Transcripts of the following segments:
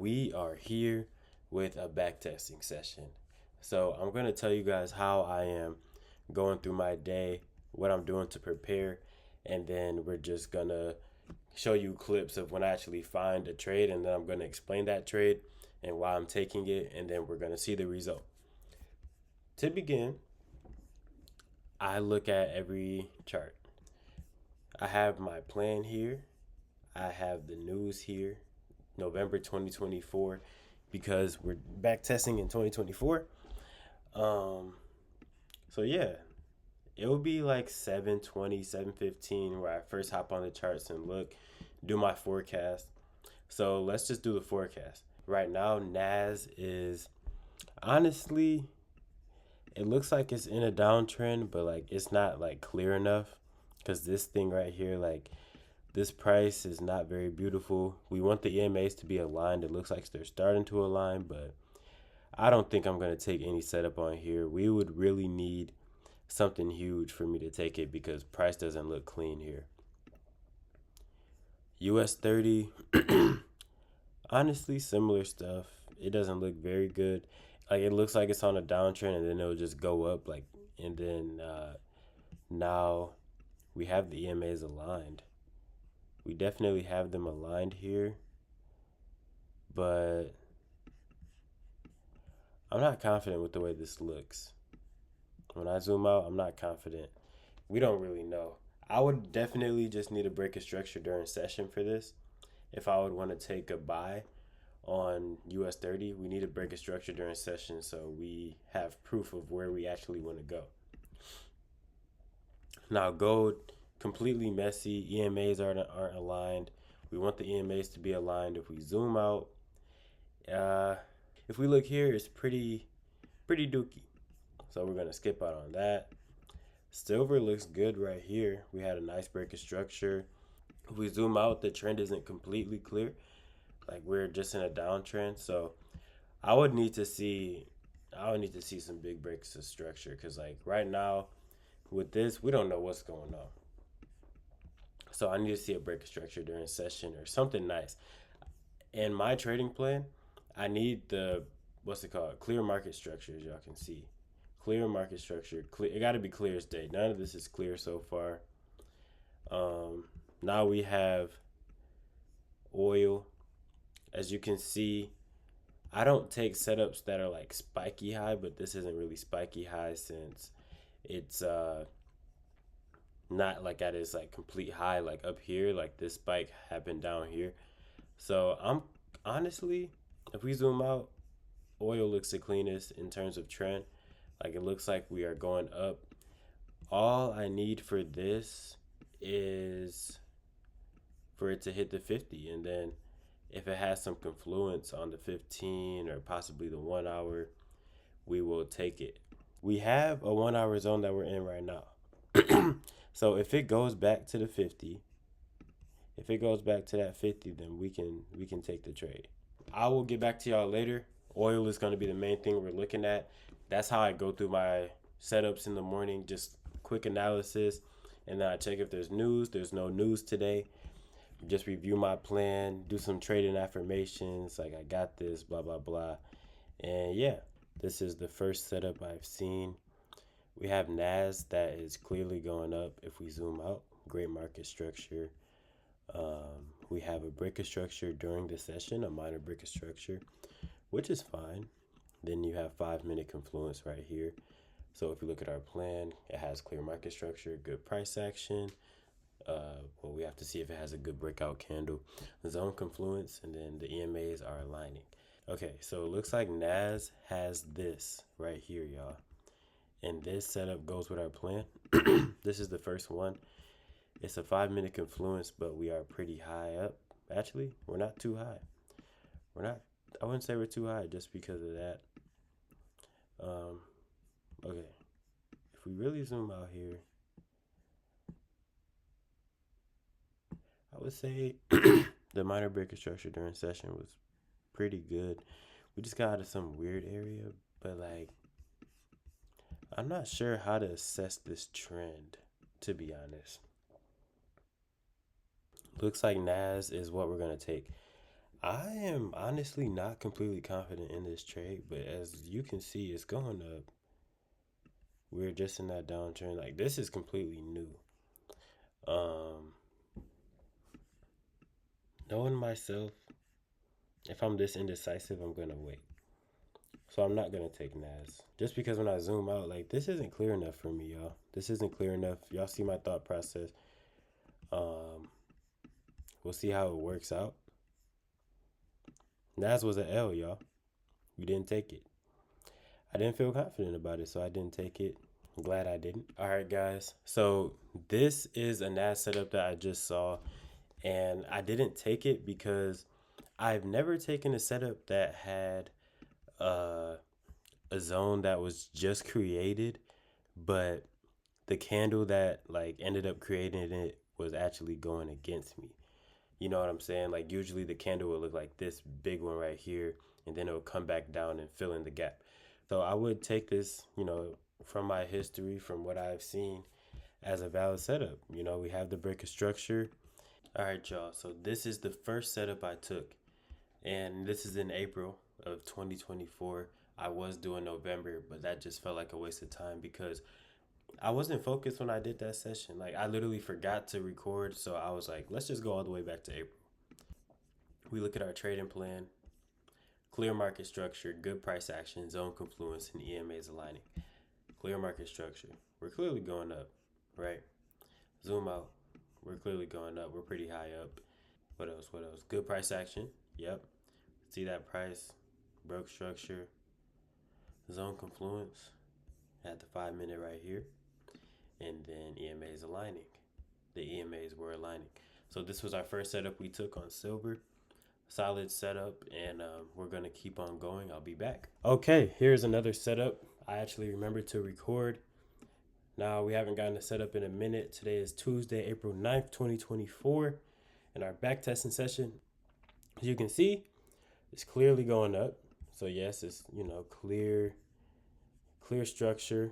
we are here with a backtesting session. So I'm going to tell you guys how I am going through my day, what I'm doing to prepare, and then we're just going to show you clips of when I actually find a trade, and then I'm going to explain that trade and why I'm taking it, and then we're going to see the result. To begin, I look at every chart. I have my plan here. I have the news here, November 2024, because we're back testing in 2024. So yeah, it will be like 7:20, 7:15 where I first hop on the charts and look, do my forecast. So let's just do the forecast. Right now, NAS is honestly, it looks like it's in a downtrend, but like it's not like clear enough because this thing right here, like this price is not very beautiful. We want the EMAs to be aligned. It looks like they're starting to align, but I don't think I'm going to take any setup on here. We would really need something huge for me to take it because price doesn't look clean here. US 30, honestly, similar stuff. It doesn't look very good. Like it looks like it's on a downtrend and then it'll just go up. And then now we have the EMAs aligned. We definitely have them aligned here, but I'm not confident with the way this looks. When I zoom out, I'm not confident. We don't really know. I would definitely just need to break a structure during session for this. If I would want to take a buy on US 30, we need to break a structure during session so we have proof of where we actually want to go. Now, gold, completely messy. EMAs aren't aligned. We want the EMAs to be aligned. If we zoom out, if we look here, it's pretty dookie. So we're going to skip out on that. Silver looks good right here. We had a nice break of structure. If we zoom out, the trend isn't completely clear. Like we're just in a downtrend. So I would need to see some big breaks of structure because like right now with this, we don't know what's going on. So I need to see a break of structure during session or something nice. In my trading plan, I need the clear market structure, as y'all can see. Clear market structure. It got to be clear as day. None of this is clear so far. Now we have oil. As you can see, I don't take setups that are like spiky high, but this isn't really spiky high since it's not like at its like complete high like up here. Like this spike happened down here. So I'm honestly, if we zoom out, oil looks the cleanest in terms of trend. Like it looks like we are going up. All I need for this is for it to hit the 50, and then if it has some confluence on the 15 or possibly the 1 hour, we will take it. We have a 1 hour zone that we're in right now. So if it goes back to the 50, if it goes back to that 50, then we can take the trade. I will get back to y'all later. Oil is going to be the main thing we're looking at. That's how I go through my setups in the morning, just quick analysis, and then I check if there's news. There's no news today. Just review my plan, do some trading affirmations, like I got this, blah, blah, blah. And yeah, this is the first setup I've seen. We have NAS that is clearly going up if we zoom out. Great market structure. We have a break of structure during the session, a minor break of structure, which is fine. Then you have 5-minute confluence right here. So if you look at our plan, it has clear market structure, good price action. Well, we have to see if it has a good breakout candle, zone confluence, and then the EMAs are aligning. Okay, so it looks like NAS has this right here, y'all. And this setup goes with our plan. This is the first one. It's a 5-minute confluence, but we are pretty high up. Actually, we're not too high. I wouldn't say we're too high just because of that. Okay. If we really zoom out here, I would say the minor breaker structure during session was pretty good. We just got out of some weird area, but like, I'm not sure how to assess this trend, to be honest. Looks like NAS is what we're going to take. I am honestly not completely confident in this trade, but as you can see, it's going up. We're just in that downtrend. Like this is completely new. Um, Knowing myself, if I'm this indecisive, I'm gonna wait. So I'm not gonna take Nas. Just because when I zoom out, like this isn't clear enough for me, y'all. This isn't clear enough. Y'all see my thought process. Um, we'll see how it works out. Nas was an L, y'all. We didn't take it. I didn't feel confident about it, so I didn't take it. I'm glad I didn't. All right, guys. So this is a Nas setup that I just saw, and I didn't take it because I've never taken a setup that had uh, a zone that was just created, but the candle that like ended up creating it was actually going against me. You know what I'm saying? Like usually the candle will look like this big one right here, and then it'll come back down and fill in the gap. So I would take this, from my history, from what I've seen, as a valid setup. We have the breaker structure. All right, y'all. So this is the first setup I took, and this is in April of 2024. I was doing November, but that just felt like a waste of time because I wasn't focused when I did that session. Like I literally forgot to record, so I was like, let's just go all the way back to April. We look at our trading plan, clear market structure, good price action, zone confluence, and EMAs aligning. Clear market structure. We're clearly going up, right? Zoom out. We're clearly going up. We're pretty high up. What else? What else? Good price action. Yep. See that price? Broke structure. Zone confluence. At the 5 minute right here. And then EMAs aligning. The EMAs were aligning. So this was our first setup we took on silver. Solid setup, and we're gonna keep on going. I'll be back. Okay, here's another setup. I actually remembered to record. Now we haven't gotten a setup in a minute. Today is Tuesday, April 9th, 2024, and our back testing session. As you can see, it's clearly going up. So yes, it's clear structure.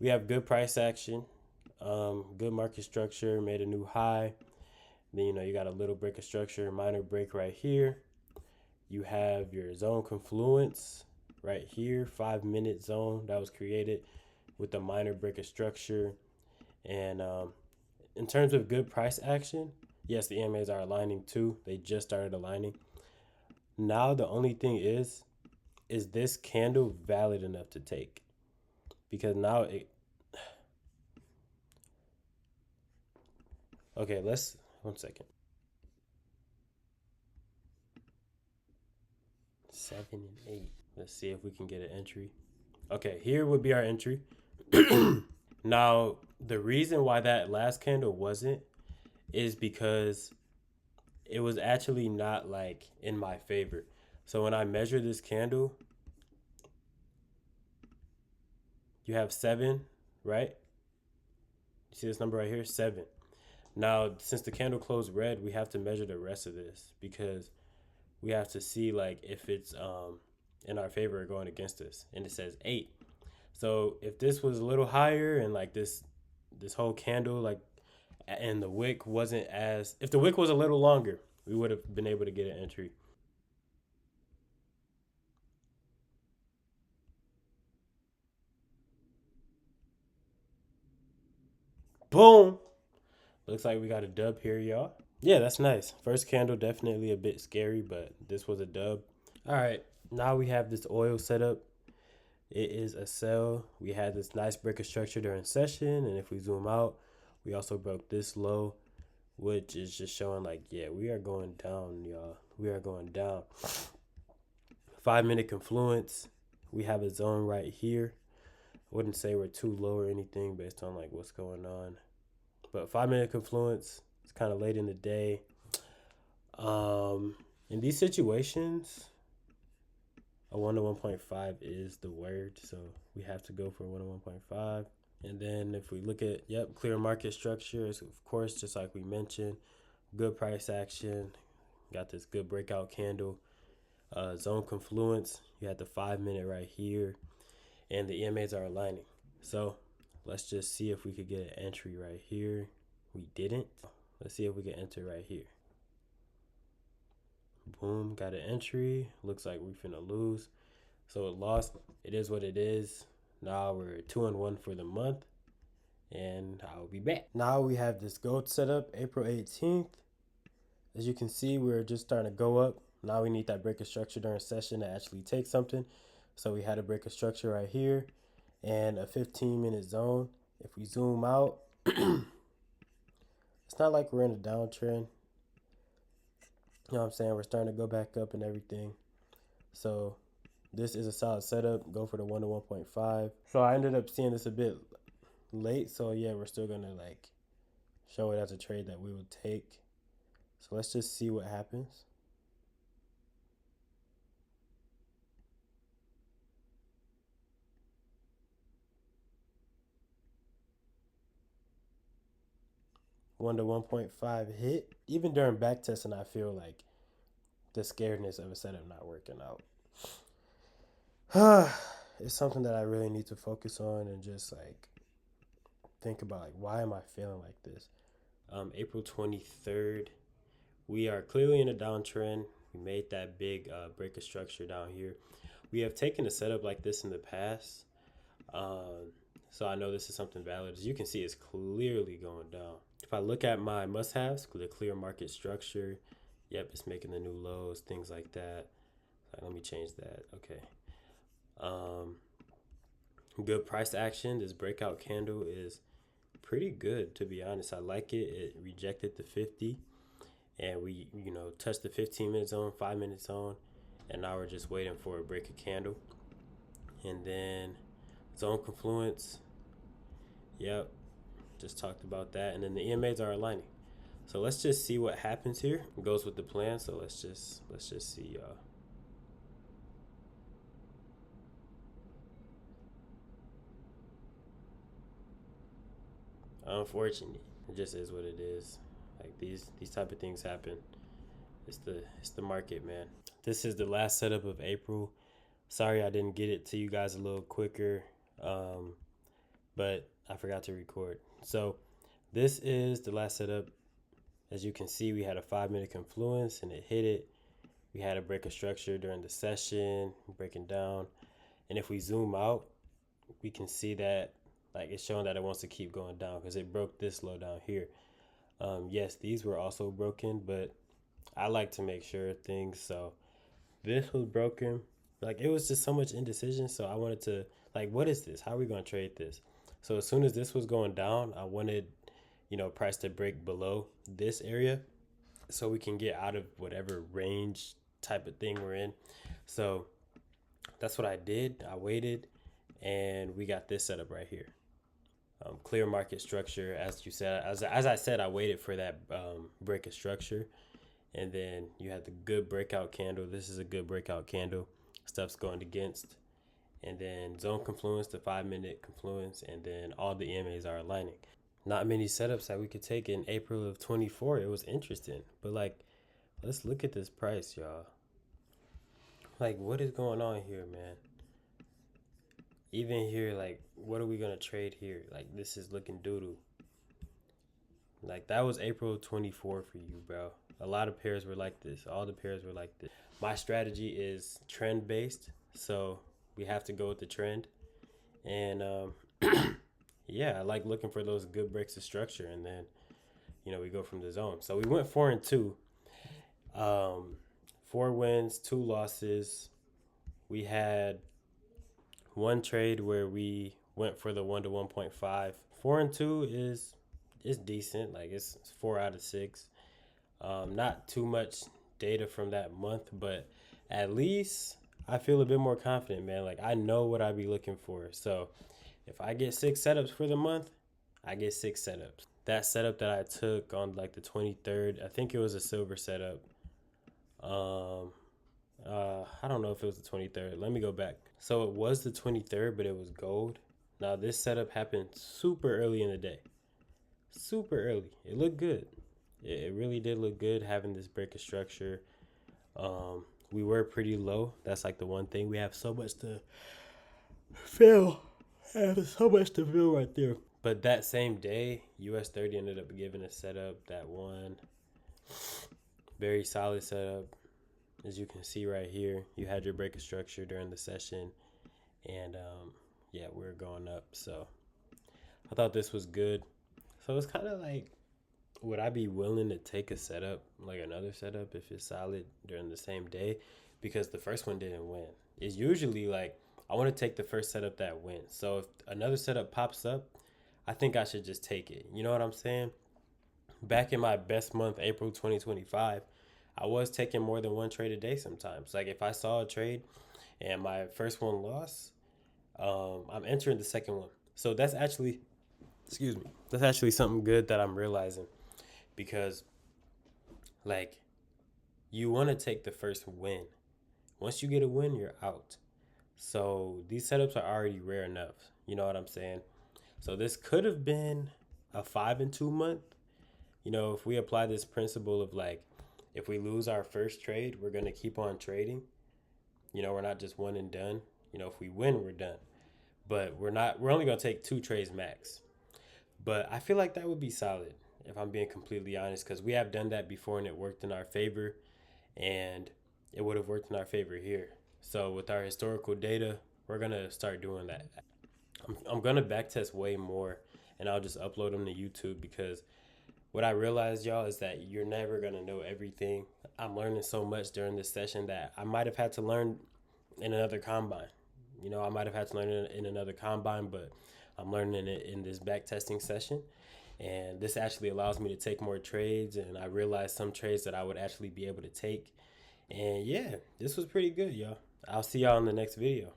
We have good price action, good market structure, made a new high. Then you got a little break of structure, minor break right here. You have your zone confluence right here, 5 minute zone that was created with the minor break of structure. And in terms of good price action, yes, the EMAs are aligning too. They just started aligning. Now the only thing is this candle valid enough to take? Because now it. Okay, let's 1 second. 7 and 8. Let's see if we can get an entry. Okay, here would be our entry. Now, the reason why that last candle wasn't is because it was actually not like in my favor. So when I measure this candle, you have 7, right? You see this number right here? 7. Now, since the candle closed red, we have to measure the rest of this because we have to see like if it's in our favor or going against us. And it says 8. So if this was a little higher and like this whole candle like and the wick wasn't as if the wick was a little longer, we would have been able to get an entry. Boom. Looks like we got a dub here, y'all. Yeah, that's nice. First candle definitely a bit scary, but this was a dub. All right, now we have this oil setup. It is a sell. We had this nice breaker structure during session, and if we zoom out, we also broke this low, which is just showing like, yeah, we are going down, y'all. We are going down. 5 minute confluence. We have a zone right here. I wouldn't say we're too low or anything based on like what's going on, but 5 minute confluence. It's kind of late in the day. Um, in these situations, a 1 to 1.5 is the word, so we have to go for 1 to 1.5. And then if we look at, yep, clear market structure, of course, just like we mentioned, good price action, got this good breakout candle, zone confluence, you had the 5 minute right here, and the EMAs are aligning. So let's just see if we could get an entry right here. We didn't. Let's see if we can enter right here. Boom, got an entry. Looks like we finna lose. So it lost. It is what it is. Now we're 2-1 for the month, and I'll be back. Now we have this gold setup, April 18th. As you can see, we're just starting to go up. Now we need that break of structure during session to actually take something. So we had a break of structure right here and a 15-minute zone. If we zoom out, it's not like we're in a downtrend. You know what I'm saying? We're starting to go back up and everything. So this is a solid setup. Go for the 1 to 1.5. So I ended up seeing this a bit late. So yeah, we're still going to like show it as a trade that we would take. So let's just see what happens. One to 1.5 hit. Even during back testing, I feel like the scaredness of a setup not working out. It's something that I really need to focus on and just like think about like why am I feeling like this? April 23rd, we are clearly in a downtrend. We made that big break of structure down here. We have taken a setup like this in the past. So I know this is something valid. As you can see, it's clearly going down. If I look at my must-haves, the clear market structure, yep, it's making the new lows, things like that. Let me change that. Okay. Good price action. This breakout candle is pretty good, to be honest. I like it. It rejected the 50, and we, touched the 15-minute zone, 5-minute zone, and now we're just waiting for a break of candle. And then zone confluence. Yep, just talked about that. And then the EMAs are aligning. So let's just see what happens here. It goes with the plan. So let's just see. Unfortunately, it just is what it is. Like these type of things happen. It's the market, man. This is the last setup of April. Sorry I didn't get it to you guys a little quicker, but I forgot to record. So this is the last setup. As you can see, we had a 5-minute confluence and it hit it. We had a break of structure during the session, breaking down. And if we zoom out, we can see that like it's showing that it wants to keep going down because it broke this low down here. Yes, these were also broken, but I like to make sure things. So this was broken. Like it was just so much indecision. So I wanted to like, what is this? How are we going to trade this? So as soon as this was going down, I wanted, price to break below this area so we can get out of whatever range type of thing we're in. So that's what I did. I waited and we got this setup right here. Clear market structure, as you said, as I said, I waited for that break of structure, and then you had the good breakout candle. This is a good breakout candle. Stuff's going against, and then zone confluence, the 5-minute confluence, and then all the EMAs are aligning. Not many setups that we could take in April of 24. It was interesting, but like, let's look at this price, y'all. Like, what is going on here, man? Even here, like, what are we gonna trade here? Like, this is looking doo-doo. Like, that was April 24 for you, bro. A lot of pairs were like this. All the pairs were like this. My strategy is trend-based, so we have to go with the trend. And, yeah, I like looking for those good breaks of structure, and then, we go from the zone. So we went 4-2. 4 wins, 2 losses. We had one trade where we went for the 1 to 1.5. 4-2 is decent. Like it's 4 out of 6. Not too much data from that month, but at least I feel a bit more confident, man. Like I know what I be looking for. So if I get 6 setups for the month, I get 6 setups. That setup that I took on like the 23rd, I think it was a silver setup. I don't know if it was the 23rd. Let me go back. So it was the 23rd, but it was gold. Now this setup happened super early in the day. Super early. It looked good. It really did look good having this break of structure. We were pretty low. That's like the one thing. We have so much to feel. Right there. But that same day, US 30 ended up giving a setup that won. Very solid setup. As you can see right here, you had your breaker structure during the session, and yeah, we're going up. So I thought this was good. So it's kind of like, would I be willing to take a setup, like another setup, if it's solid during the same day? Because the first one didn't win. It's usually like I want to take the first setup that wins. So if another setup pops up, I think I should just take it. You know what I'm saying? Back in my best month, April 2025, I was taking more than one trade a day sometimes. Like if I saw a trade and my first one lost, I'm entering the second one. So that's actually, excuse me, that's actually something good that I'm realizing because like you want to take the first win. Once you get a win, you're out. So these setups are already rare enough. You know what I'm saying? So this could have been a 5 and 2 month. You know, if we apply this principle of like, if we lose our first trade, we're gonna keep on trading. You know, we're not just one and done. You know, if we win, we're done. But we're not. We're only gonna take 2 trades max. But I feel like that would be solid if I'm being completely honest, because we have done that before and it worked in our favor, and it would have worked in our favor here. So with our historical data, we're gonna start doing that. I'm gonna backtest way more, and I'll just upload them to YouTube because what I realized, y'all, is that you're never gonna know everything. I'm learning so much during this session that I might have had to learn in another combine. You know, I might have had to learn in another combine, but I'm learning it in this backtesting session. And this actually allows me to take more trades, and I realized some trades that I would actually be able to take. And yeah, this was pretty good, y'all. I'll see y'all in the next video.